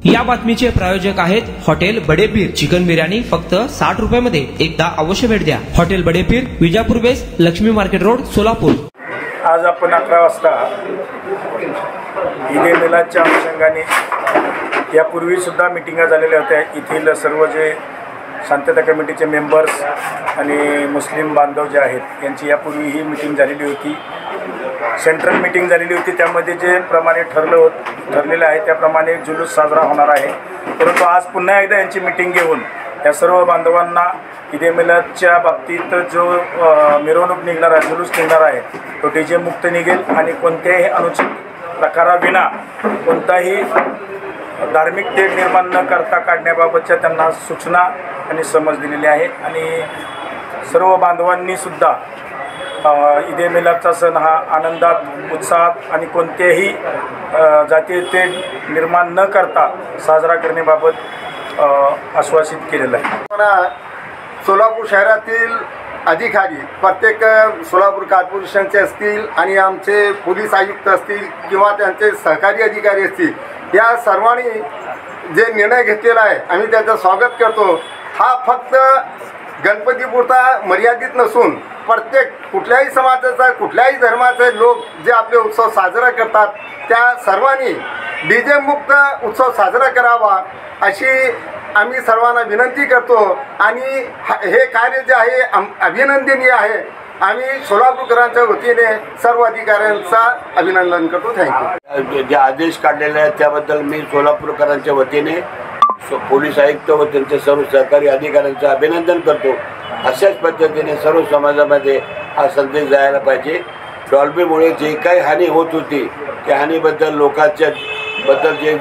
या बातमीचे प्रायोजक आहेत हॉटेल बडेपीर चिकन बिर्याणी फक्त 60 रुपयामध्ये. एकदा अवश्य भेट द्या. Hotel Badepir, Vijapur base, Laxmi market road, Solapur. आज आपण 11 वाजता ईद ए मिलादच्या अनुषंगाने यापूर्वी सुद्धा मिटिंगा झालेल्या होत्या. येथील सर्व जे शांतता कमिटीचे मेंबर्स आणि मुस्लिम बांधव जे आहेत यांची यापूर्वी ही मिटिंग झालेली होती. सेंट्रल मिटिंग झालेली होती. त्यामध्ये जे प्रमाणे ठरलेलं आहे त्याप्रमाणे जुलूस साजरा होणार आहे. परंतु आज पुन्हा एकदा यांची मिटिंग घेऊन या सर्व बांधवांना ईद ए मिलादच्या बाबतीत जो मिरवणूक निघणार आहे, जुलूस निघणार आहे, तो डीजे मुक्त निघेल आणि कोणत्याही अनुचित प्रकाराविना कोणताही धार्मिक तेढ निर्माण न करता काढण्याबाबतच्या त्यांना सूचना आणि समज दिलेली आहे. आणि सर्व बांधवांनी सुद्धा ईद ए मिलादचा सण हा आनंदात, उत्साहात आणि कोणत्याही जातीय तेढ निर्माण न करता साजरा करण्याबाबत आश्वासित केलेलं आहे. सोलापूर शहरातील अधिकारी, प्रत्येक सोलापूर कॉर्पोरेशनचे असतील आणि आमचे पोलीस आयुक्त असतील किंवा त्यांचे सहकारी अधिकारी असतील, या सर्वांनी जे निर्णय घेतलेला आहे आम्ही त्याचं स्वागत करतो. हा फक्त गणपतीपुरता मर्यादित नसून प्रत्येक कुठल्याही समाजाचा, कुठल्याही धर्माचे लोक जे आपले उत्सव साजरा करतात त्या सर्वांनी डीजे मुक्त उत्सव साजरा करावा अशी आम्ही सर्वांना विनंती करतो. आणि हे कार्य जे आहे अभिनंदनीय आहे. आम्ही सोलापूरकरांच्या वतीने सर्व अधिकाऱ्यांचा अभिनंदन करतो. थँक्यू. जे आदेश काढलेले आहेत त्याबद्दल मी सोलापूरकरांच्या वतीने पोलीस आयुक्त व त्यांच्या सर्व सहकारी अधिकाऱ्यांचं अभिनंदन करतो. अशाच पद्धतीने सर्व समाजामध्ये हा संदेश जायला पाहिजे. डॉल्बीमुळे जे काही हानी होत होती त्या हानीबद्दल लोकांच्या बद्दल जे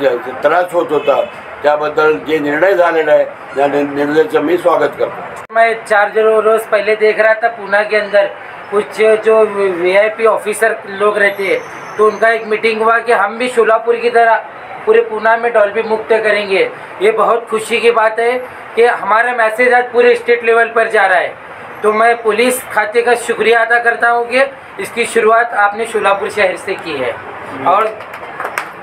त्रास होत होता त्याबद्दल जे निर्णय झालेला है त्या निर्णयाचं मी स्वागत करतो. मैं 4 रोज पहले देख रहा था पूना के अंदर कुछ जो वीआईपी ऑफिसर लोग रहते हैं तो उनका एक मीटिंग हुआ कि हम भी सोलापुर की तरह पूरे पूना में डॉल्बी मुक्त करेंगे. ये बहुत खुशी की बात है कि हमारा मैसेज आज पूरे स्टेट लेवल पर जा रहा है. तो मैं पुलिस खाते का शुक्रिया अदा करता हूँ कि इसकी शुरुआत आपने सोलापुर शहर से की है. और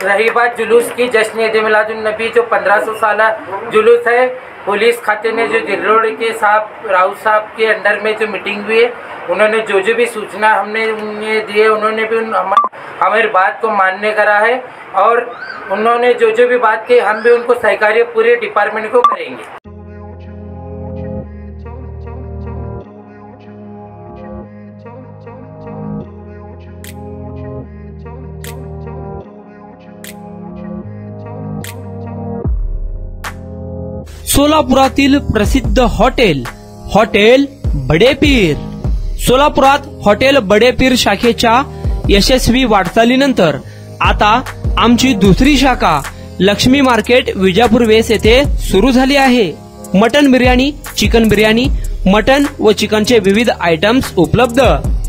रही बात जुलूस की, जश्न ईद मिलादुन नबी जो 1500 साला जुलूस है, पुलिस खाते ने जो जिल्लोड़ के साहब राउत साहब के अंडर में जो मीटिंग हुई है उन्होंने जो भी सूचना हमने उन्हें दी है उन्होंने भी हमारी बात को मान्य करा है. और उन्होंने जो भी बात की हम भी उनको सहकार्य पूरे डिपार्टमेंट को करेंगे. सोलापुरातील प्रसिद्ध हॉटेल बडेपीर. सोलापुरात हॉटेल बडेपीर शाखेच्या यशस्वी वाटचालीनंतर आता आमची दुसरी शाखा लक्ष्मी मार्केट, विजापूर वेस येथे सुरू झाली आहे. Mutton biryani, chicken biryani, mutton व चिकनचे विविध आयटम्स उपलब्ध.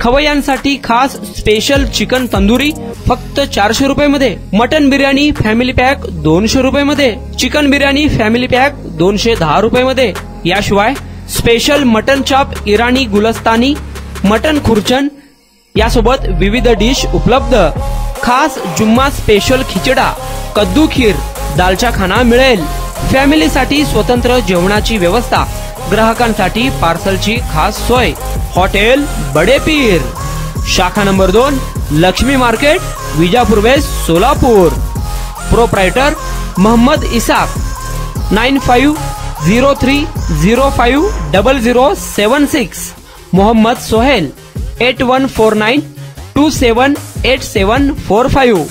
खवय्यांसाठी खास स्पेशल चिकन तंदुरी फक्त 400 रुपयामध्ये. मटन बिर्याणी फॅमिली पॅक 200 रुपयामध्ये. चिकन बिर्याणी फॅमिली पॅक 210 रुपयामध्ये. याशिवाय स्पेशल मटन चाप, इराणी गुलस्तानी, मटन खुर्चन यासोबत विविध डिश उपलब्ध. खास जुम्मा स्पेशल खिचडा, कद्दू खीर, दालचा खाना मिळेल. फॅमिलीसाठी स्वतंत्र जेवणाची व्यवस्था, ग्राहकांसाठी पार्सलची खास सोय. हॉटेल बडेपीर, शाखा number 2, Laxmi market, Vijapur west, Solapur. Proprietor Mohammad Isak. 9503050076. Mohammad Sohail. 8149278745.